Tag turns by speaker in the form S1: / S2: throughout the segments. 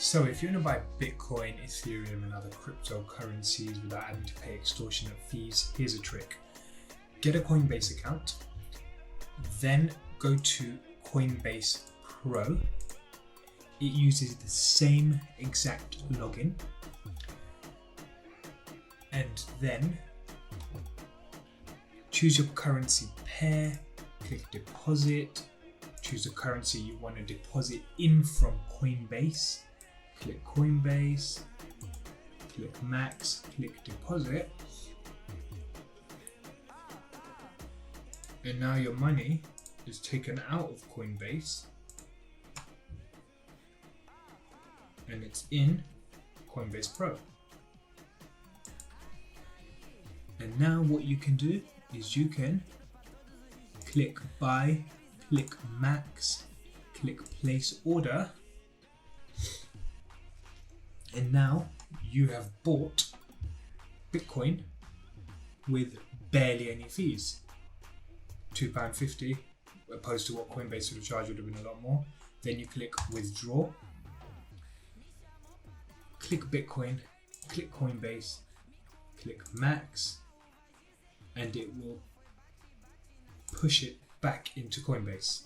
S1: So if you want to buy Bitcoin, Ethereum and other cryptocurrencies without having to pay extortionate fees, here's a trick. Get a Coinbase account, then go to Coinbase Pro. It uses the same exact login, and then choose your currency pair, click deposit, choose the currency you want to deposit in from Coinbase, click Coinbase, click Max, click deposit, and now your money is taken out of Coinbase and it's in Coinbase Pro. And now what you can do is you can click buy, click max, click place order, and now you have bought Bitcoin with barely any fees. £2.50 opposed to what Coinbase would have charged would have been a lot more. Then you click withdraw, click Bitcoin, click Coinbase, click max, and it will push it back into Coinbase,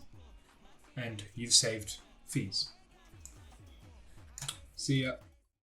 S1: and you've saved fees. See ya.